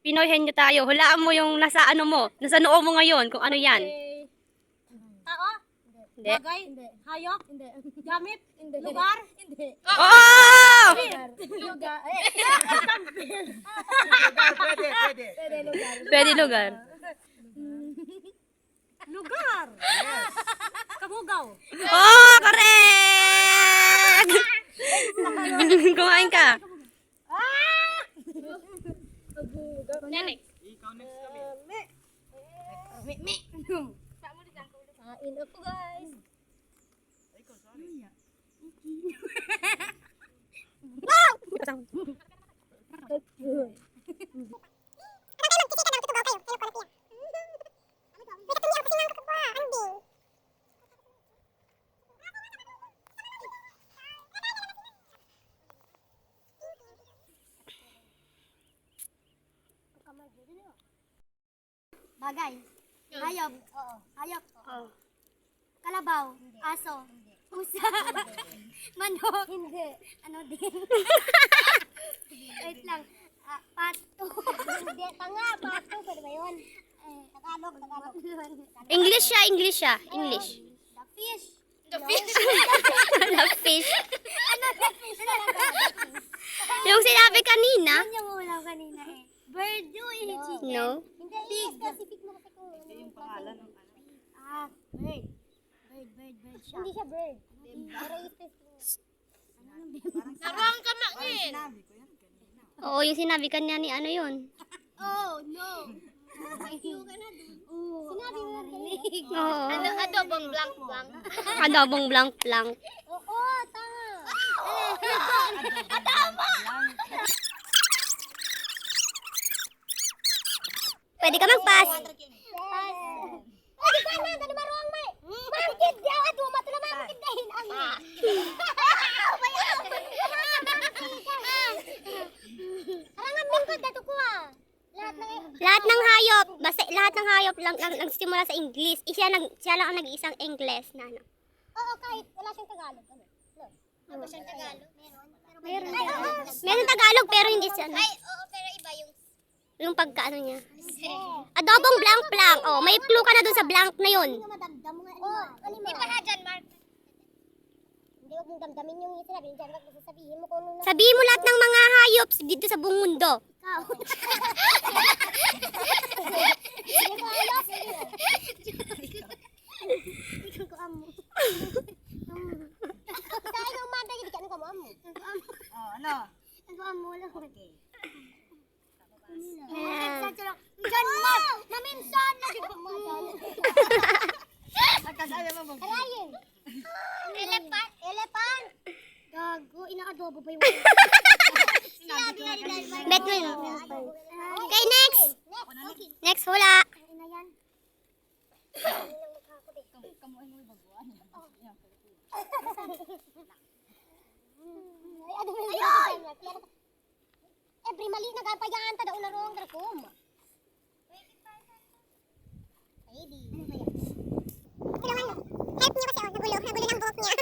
Pinoy henyo tayo. Hulaan mo yung nasa ano mo. Nasa noo mo ngayon. Kung ano yan. Tao? Hindi. Bagay? Hindi. Hayop? Hindi. Gamit? Hindi. Lugar? Hindi. Oh! Lugar. Pwede. Pwede lugar. Lugar. Kabugaw. Oh, correct! Kumain ka. Next. Ikaw next kami. Me. Kain ako guys. Ikaw, sorry. Bagay. Hayop. Oo. Hayop. Oo. Kalabaw. Aso. Pusa. Manok. Hindi. Ano din? Wait lang. Pato. Hindi. Tanga. Pato. Pwede ba yun? Tagalog. English siya, English siya. English. The fish. The fish. The fish. Ano the fish? Yung sinabi kanina. Ano yung ulam kanina eh? Bird yun. Chicken. No. Hindi. Specific na kasi kung ano Yung pangalan ng bird. Bird siya. Hindi siya bird. Pero specific. Naruang ka na eh. sinabi ko yan kanina. Oo, yung sinabi kanya ni ano yun. Oh, no. Thank you ka na dun. Sinabi mo yan kanina. Oo. Adobong blank. Adobong blank. Oo, tama. Pwede ka mag-pass. Pwede ka na, dali maruang may. Mangkid daw, at umato na mangkid dahin ang Alangan mingkod na to ko ah. Lahat ng hayop, basta lahat ng hayop lang nagsimula sa English. Siya lang ang nag-iisang English na ano. Oo, kahit wala siyang Tagalog. Ano? No. Wala ba siyang Tagalog? Meron. Ay, oo. Meron Tagalog pero hindi siya ano. Ay, oo, pero iba Yung pagkaano niya. yung... Adobong blank. Oh, may clue ka na dun sa blank na yun. Madamdam nga. Oo, di ba ha dyan, Mark? Hindi, huwag mong damdamin yung sinabi. Dyan, wag mo sasabihin mo kung ano na... Sabihin mo lahat ng mga hayop dito sa buong mundo. Ikaw. Hindi ko alam. Ikaw ko amo. Kaya yung umanda, hindi ka mo amo. Oh, ano? Ikaw amo lang. Okay. Yan. Diyan, Mark! Naminsan na di ba mo? Kasaya mo mag- Kalayin. Elephant. Gago, inaadobo pa yung... Sinabi nga nila. Bet mo yun. Okay, next. Next, hula. Ina yan. Ay, ano ba yun? Every mali na gapayaan ta daw na rong drakom. Ay, di. Ano ba yan? Tulungan mo. Help niyo kasi, nagulo ng buhok niya.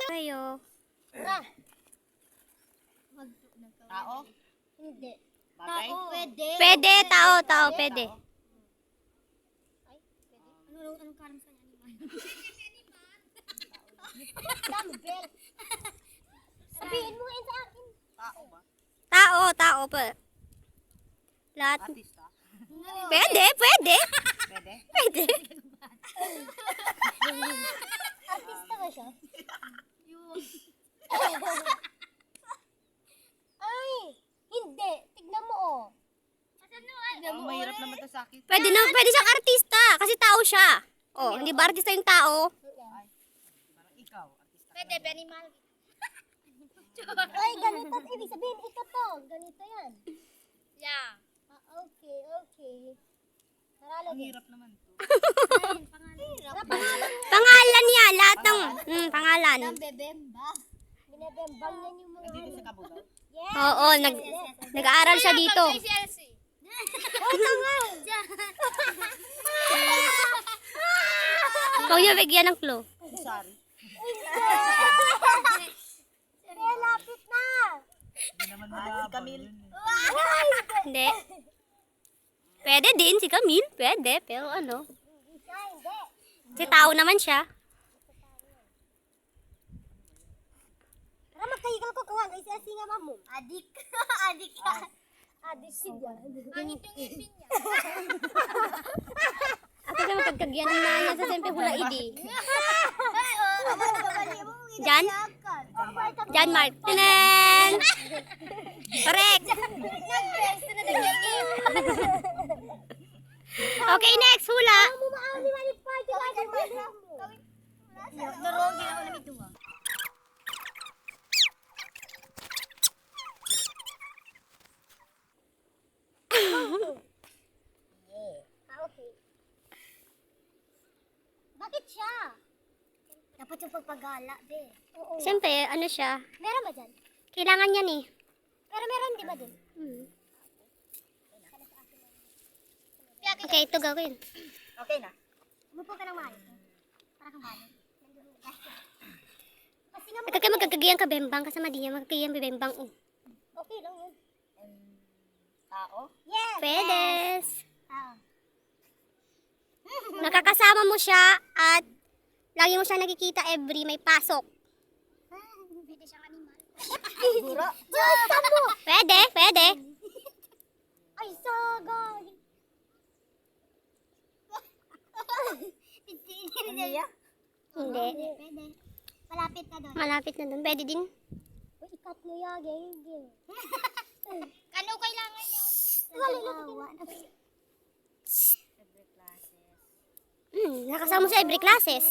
Ayo. Tao? Hindi. Bagay? Pwede. Pwede, tao, pwede. Anong karang sa animal? Dumbbell. Sabihin mo yun sa akin. Tao ba? Tao pa. Lahat. Artista? Pwede. Pwede? Pwede. Artista ba siya? Ay, hindi. Tignan mo oh. Oh, mahirap naman to sa akin. Pwede siyang artista kasi tao siya. Oh, hindi ba artista yung tao? Parang ikaw, artista. Pwede, animal. Ay, ganito. Ibig sabihin, ito to. Ganito yan. Yeah. Okay. Naralo Ang din. hirap naman to. Pangalan niya, lahat ng pangalan. Bebemba. Binebembang yan yung mga Nandito sa Kabugao. Yes. Oo, nag-aaral siya dito. Oy, tanga. Huwag niyo bigyan ng clue. Sorry. Kaya lapit na. Hindi naman si Camille. Hindi. Pwede din si Camille, pwede. Pero ano, Siya, hindi. si tao naman siya. Tara, magkahigal ko kung ay siya nga mamo. Adik. Adik ka. Adik si Jan. Pangit yung ipin niya. Ako naman pagkagyan ng nanya sa sempe hula idi. Ay, oh. Jan? Jan Mark. Tanan! Correct! Okay, next, hula. Narong ginawa na ito. Okay. Bakit siya? Dapat yung pagpagala, be. Oo. Siyempre, ano siya, Meron ba dyan? kailangan yan eh. Pero meron, di ba dun? Okay, ito gawin. Okay na. Umupo ka ng maayos. Para kang balon. Kasi nga Ito kayo magkagagayang kabembang kasama din yan, magkagayang bebembang. okay lang yun. Tao? Yes! Pwedes. Ah. Nakakasama mo siya at lagi mo siya nakikita every may pasok. Pwede siyang animal. Guro? Diyos ka mo! Pwede, pwede. Ay, sagay! Aniya? Hindi. Pwede. Malapit na doon. Malapit na dun. Pwede din. Uy, ikat mo yan, geng. Ano kailangan niyo? Nakasama mo sa every classes.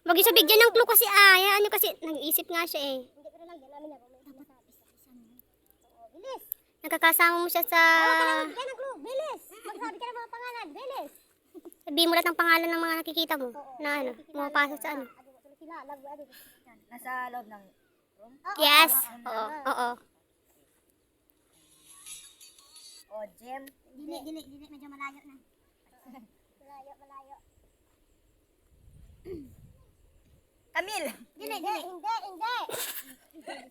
Wag yung bigyan ng clue kasi ano kasi nag-iisip nga siya eh. Hindi pero lang yan namin na may masabi sa isa mo. Bilis! Nakakasama mo siya sa... Bigyan ng clue, bilis! Magsabi ka ng mga pangalan, bilis! Sabihin mo lahat ng pangalan ng mga nakikita mo. Na ano, pumapasok sa ano. Nasa loob ng room? Yes. Oo, oo. O, Jem? Dili, medyo malayo na. Malayo. Camille!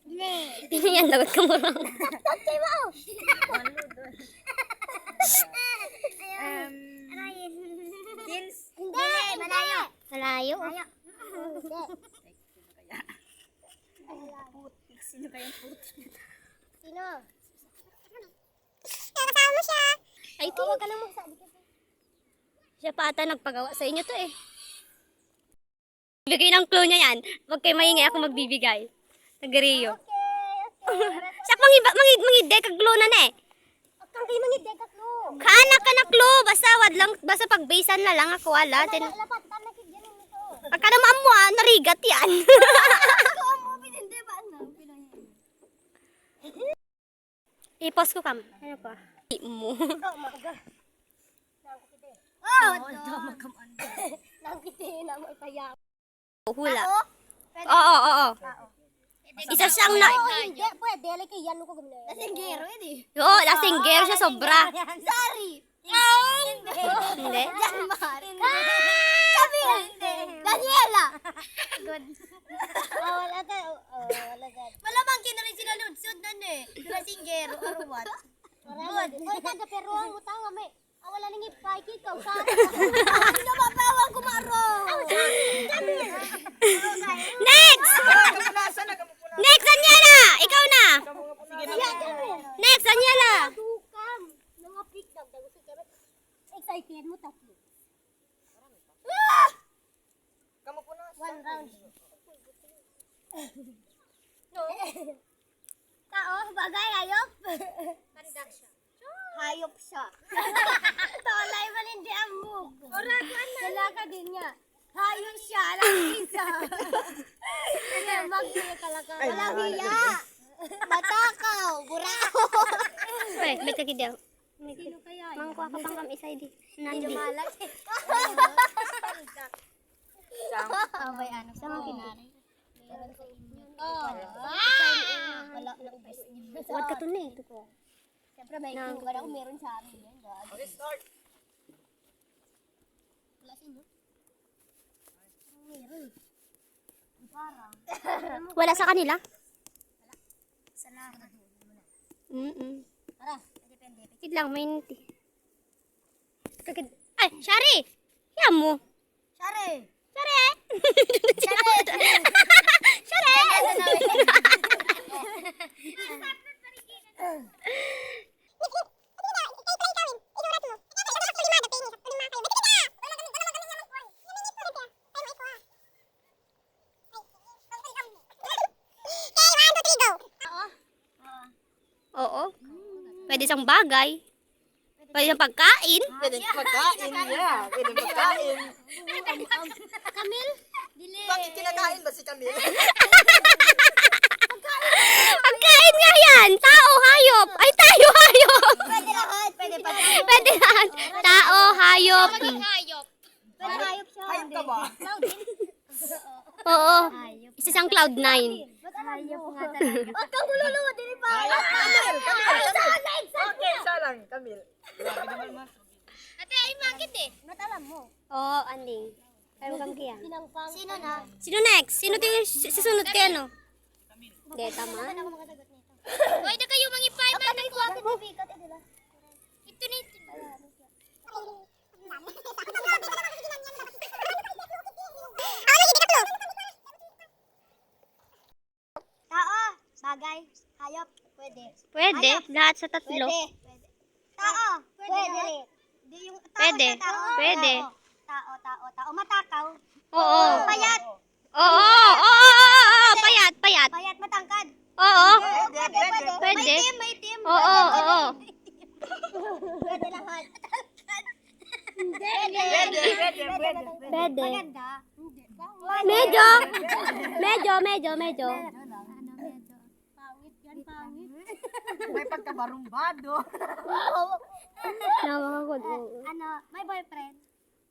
Hindi. Hindi yan, lagot ka mo lang. Okay mo! Kils? Hindi, malayo. Malayo. Hindi. Sino kayang putik? Sino? Nakasama mo siya. Ay, Huwag ka nang magsabi kasi. siya pa ata nagpagawa sa inyo to eh. Bigay ng clue niya yan. Huwag kayo maingay, ako magbibigay. Nag-Rio. Okay. Siya mangide kag clue na eh. Kang kayo mangid ka clue. Kanak ka na clue. Basta pagbasean na lang ako wala. Lapat, tama kid yan nito. Pagka naman mo narigat yan. Ako mo pinindi ba ano? I-pause ko kam. Ano pa? Mo. Oh, maga. Nakakite na mo ipaya. Hula. Oo. Isa siyang na... Hindi, pwede. Like, yan ko gumna. Lasinggero, hindi. Oo, lasinggero siya sobra. Sorry. Hindi? Janmar. Camille. Daniela. Good. Wala ka. Wala ka. Malamang kinarin sila ludsod na ne. Lasinggero or what? Good. Oy, taga pero ang utang nga may. Wala nang ipay ikaw sa. Ano mapawang kumaro? Next! Next, Daniela! Ikaw na! Next, Daniela! Tukam. Mga pick dog daw sa kami. Excited mo tatlo. Kamu po na. One round. No. Tao, bagay ayop. Pandak siya. Hayop siya. Tolay man hindi ang move. Ora ka na. Dala ka din niya. Hayop siya, lang isa. Magkalakaw. Walang hiya. Matakaw, burao. Uy, may kagidaw. Sino kaya? Mangkuha ka pang kam isa di. Nandi. Malas. Sam. Abay, ano? Sa mga kinari. Meron sa inyo. Wala na ubos niyo. Huwag ka to na ito ko. Siyempre may clue. Wala kung meron sa amin yan. Okay, start. Wala sa inyo. Meron. Parang. Wala sa kanila? Sa lahat. Tara. Depende. Wait lang, may ninti. Ay, Shari! Yan mo. Shari! Shari! Shari! Oo. Pwede siyang bagay. Pwede siyang pagkain. Pwede pagkain, yeah. Pwede pagkain. Kamil? Dili. Bakit kinakain ba si Camille? Pagkain nga yan! Tao, hayop! Ay, tayo, hayop! Pwede lahat. Pwede pa. Pwede lahat. Tao, hayop. Hayop. Pwede hayop siya. Hayop ka ba? Oo. Isa siyang Cloud9. Hayop nga talaga. Huwag kang bululuwa. Dili pa. Hayop, Camille. Camille. Okay, isa lang, Camille. Ate, ay bakit eh? Ba't alam mo? Oo, anding. Kaya mo kang kiyan. Sino na? Sino next? Sino yung sisunod kay ano? Hindi, tama. Ako makasagot nito. Pwede kayo mangi-5 man na ko. Ito na ito. Tao, bagay, hayop, pwede. Pwede. Lahat sa tatlo. Pwede. Tao, pwede. Di yung tao Pwede. siya, tao. Pwede. Tao. Matakaw. Oo. Payat. Oo. Payat. Payat, matangkad. Oo. Pwede. Pwede. May team. Oo. Pwede lahat. Hindi. Pwede. Pwede. Maganda. Medyo. Pangit yan, pangit. May pagkabarumbado. Nawakagod. Ano, may boyfriend?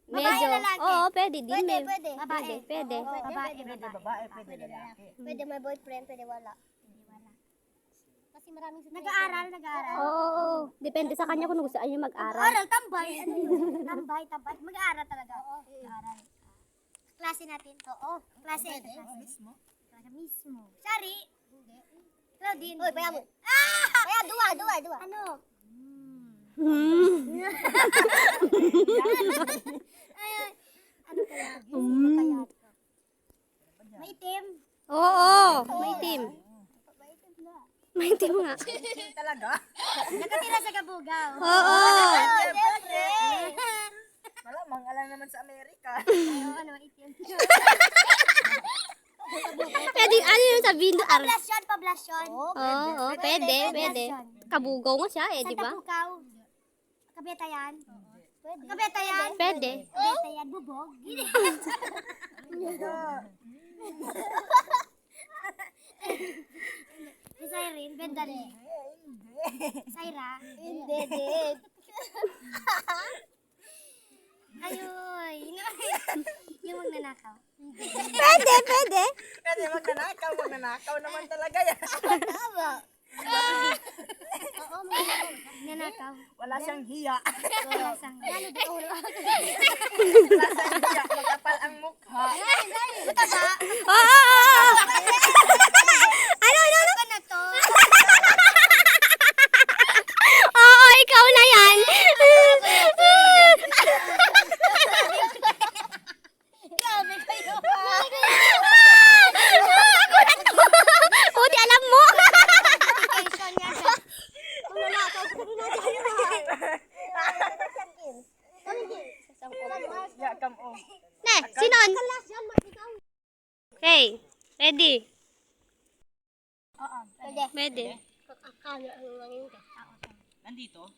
Medyo. lalaki? Oo, pwede din. Pwede, May- pwede. Pwede. Pwede. Babae, Pwede babae, pwede lalaki. Pwede may boyfriend, pwede wala. Kasi maraming nag-aaral. Oo. Depende sa kanya kung gusto niya mag-aral. Aral, tambay. Ano yun? tambay. Mag-aaral talaga. Mag-aaral. Klase natin. Oo. Klase. Mismo. Klase mismo. Shari. Claudine. Uy, baya mo. Kaya, dua. Ano? Ano kaya? Kaya to. Maitim. Oo. May team. Maitim na. May team nga. Talaga? Nakatira sa Kabugaw. Oo. Siyempre. Malamang, alam naman sa Amerika. Ano, maitim. Pwede, ano yung sabihin doon? Pablasyon. Oo, pwede. Kabugaw nga siya eh, di ba? Santa Pukaw. Kabetayan. Kabetayan. Pwede. Kabetayan. Bubog. Isairin. Bendali. Saira. Hindi. Ayoy. Yung magnanakaw. Pwede. Pwede magnanakaw naman talaga yan. Oo, magnanakaw. Wala siyang hiya. Wala sang. Lalo di ulo. Wala siyang hiya. Magkapal ang mukha. Mataba. Oo. Ano? Ano na to? Oo, ikaw na yan. Grabe kayo. Ako na to. Buti alam mo. Application yan. Yeah, come on. Ne, sinon? Okay, ready? Pwede. Pwede. Nandito?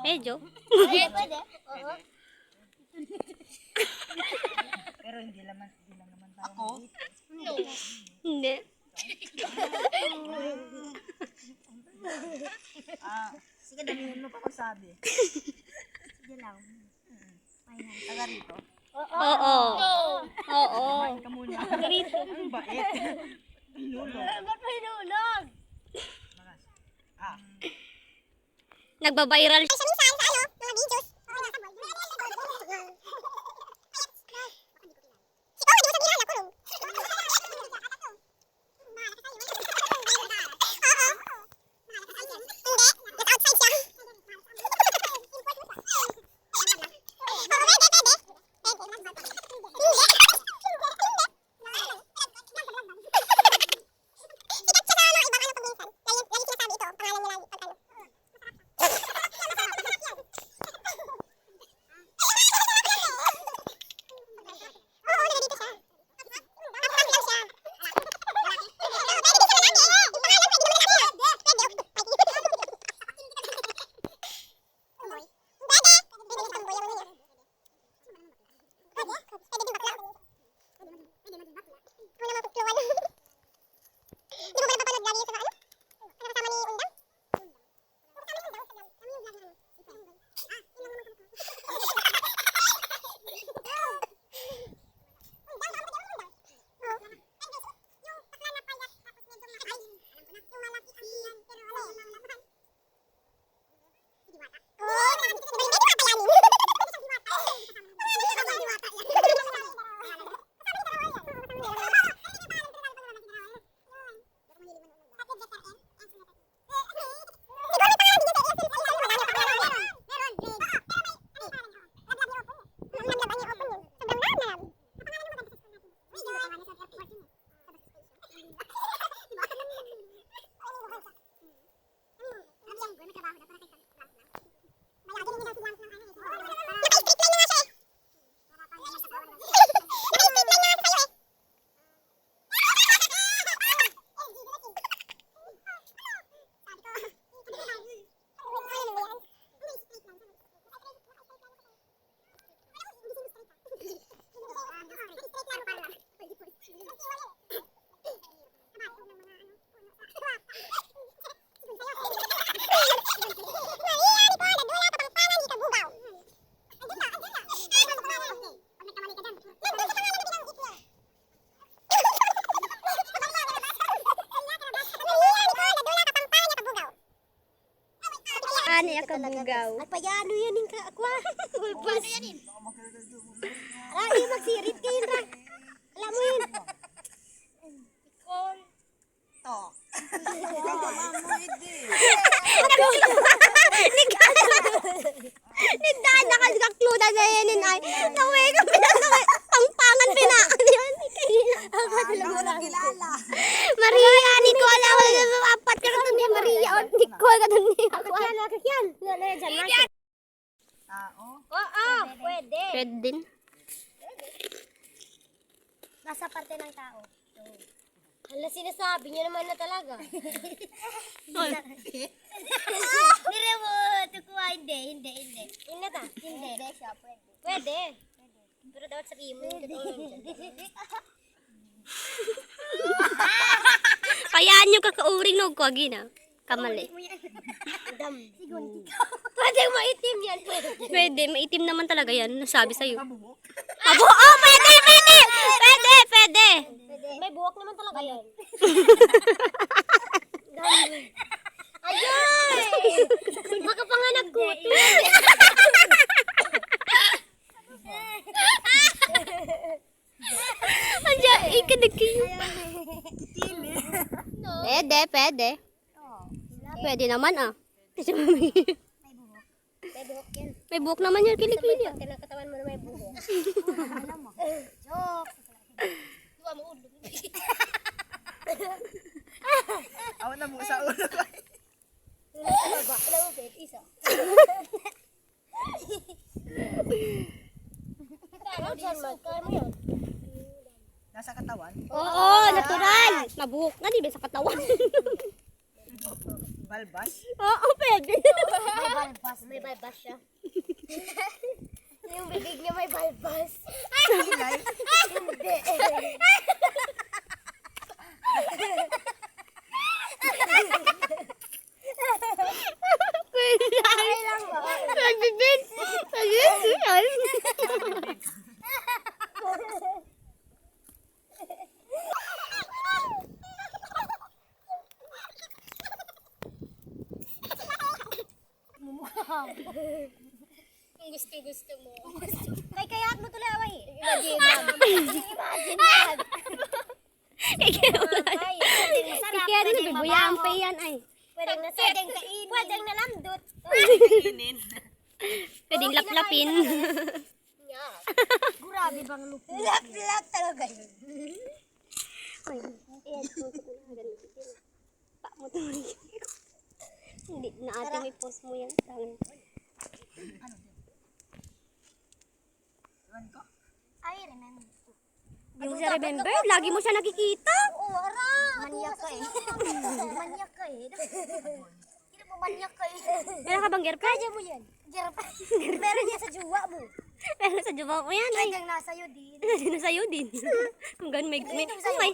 Medyo. Pwede. Oo. Pero hindi lang naman tayo. Ako? Hindi. Sige, damihin mo pa kung sabi. Sige lang. Taga rito. Oo. Oo. Kumain ka muna. Ang bait. Lulog. Ba't may nulog? Nagbabiral. Ay, sa minsan, sa ano, mga videos. Ikaw, di mo sabihan ako, Rum. Ani ako bugaw. Ay, payano yan yung kakwa. Bulbas. Ano yan yun? Ay, magsirit kayo na. Alam mo yun. Nicole. To. Nagdaan na kakluda na yan ay. Naway ka pinasakay. Pangpangan pinaan yan. Kilala. Maria, Nicole. Apat ka na ni Maria. O Nicole ka na niya. Kakyan. Wala yan dyan, Mark. Tao. Oo, pwede. Red din. Nasa parte ng tao. Hala, sinasabi niyo naman na talaga. Nire mo, tukuha, hindi. Hindi ta? Hindi. Hindi siya, pwede. Pwede. Pero dapat sabihin mo yung totoo lang dyan. Kayaan nyo kakauring no ko gina. Kamali. Pwede maitim yan, pwede. Pwede, maitim naman talaga yan. Nasabi sa'yo. Kabuhok. Abo, oh, pwede, pwede! Pwede, pwede! May buhok naman talaga yan. Ayoy! Baka panganak ko. Anja, ikadagkiyo. Pwede, pwede. Pwede naman ah. May buhok yan. May buhok naman yan, kilikili. Pag kinakatawan mo na may buhok. Alam mo. Joke. Duwa mo ulo. Awan na mo sa ulo. Alam mo, Pet, isa. Ano dyan, Mark? Kaya mo yun? Nasa katawan. Oo, natural. Mabuhok na, di ba sa katawan? Balbas. Oo, pwede. May balbas siya. Yung bibig niya may balbas. Kulay. Hindi. Okay lang ba? Nagbibig. Kung gusto mo. Kaya't mo tuloy away. Imagine yan. Kaya rin bibuyaan pa yan ay. Pwedeng kainin. Pwedeng nalandot. Kainin. Pwedeng laplapin. Grabe bang lupo? Lap talaga yun. Hindi na ating i-post mo yan. I remember. Yung sa remember, lagi mo siya nakikita. Oo, ara. Manyak ka eh. Manyak ka eh. Hindi mo manyak ka eh. Meron ka bang girlfriend? Kaya mo yan. Meron niya sa juwa mo. Pero sa jowa mo yan ay. Kaya nasa iyo din. Sino sa'yo din? Kung ganun may... Tingin may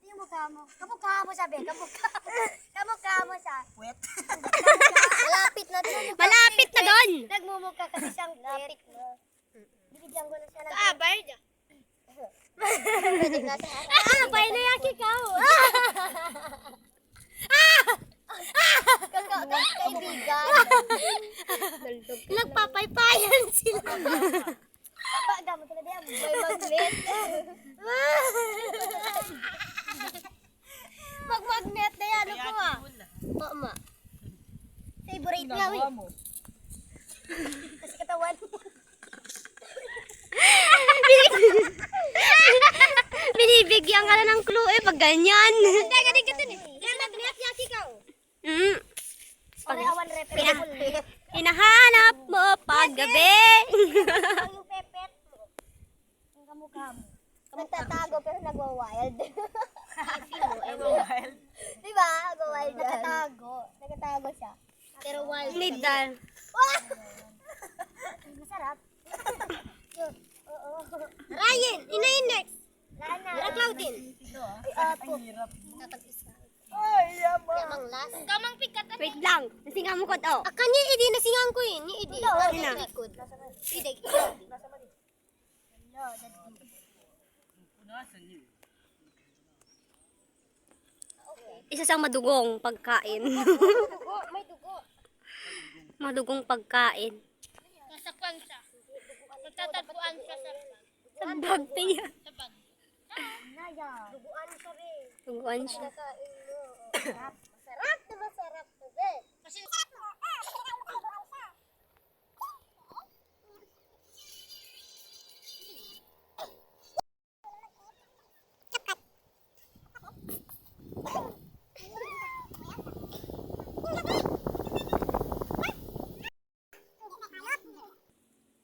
yung mukha mo. Kamukha mo sabi. Kamukha mo sa. Wet. Malapit na doon. malapit na doon. Nagmumukha kasi siyang lapit mo. Binigyan ko na siya ng... Barda. Pwedeng nasa harap. Pwede yung ikaw. Kaibigan. Nagpapaypayan sila. Paga mo talaga yan. May magnet. Mag-magnet na yan. Ano ko ah? Mama. Favorite niya. Ginagawa mo. Kasi katawan mo. Binibigyan ka na ng clue eh pag ganyan. Hindi, ganun ka dun eh. Yan, magnet yan ikaw. Mm. Parehawan referee. Hinahanap mo paggabi. Yung pepet mo. Yung kamukha mo. Nagtatago pero nagwa-wild. Wild. Diba? Nagwa-wild. Nagtatago siya. Pero wild. Nidal. Masarap. Yun. Oo. Ryan, inayin next. Lana. Claudine. Apo. Ay, yaman. Kamang last. Kamang pikat. Wait lang. Nasinga mo ko to. Kanya idi nasingan ko yun. Ni idi. Ano? Likod. Idi. Isa siyang madugong pagkain. Dugo. May dugo. Madugong pagkain. Nasakwan siya. Nagtatagpuan siya Sa bag niya. sa bag. Naya. Duguan siya rin. Duguan siya. Nakain mo. Masarap. Masarap na masarap to be. Kasi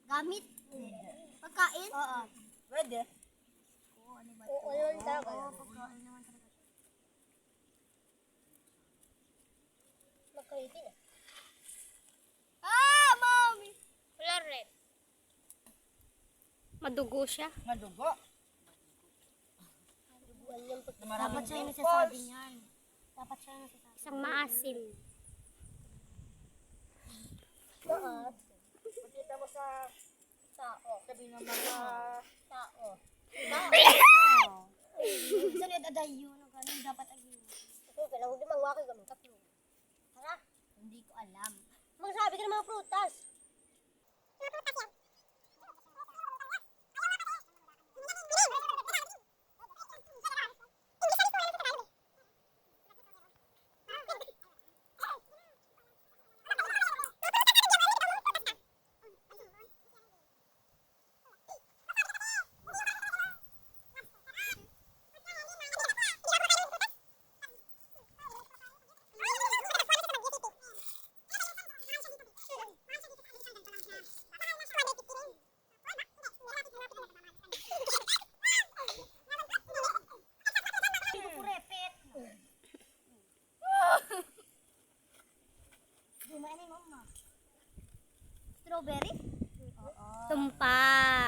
gamit. Pagkain? Oo. Pwede. Oo, yun talaga. Pagkain naman talaga. Magkaitin eh. Mommy! Wala red. Madugo siya. Madugo. Dapat siya yung nasasabi niyan. Dapat siya yung nasasabi. Isang maasim. Oo. Makita mo sa tao. Sabi ng mga Tao. Sunod aday yun. Ganun dapat agin. Ito, kailangan din mangwaki ka mga tatlo. Tara. Hindi ko alam. Magsabi ka ng mga prutas. pa.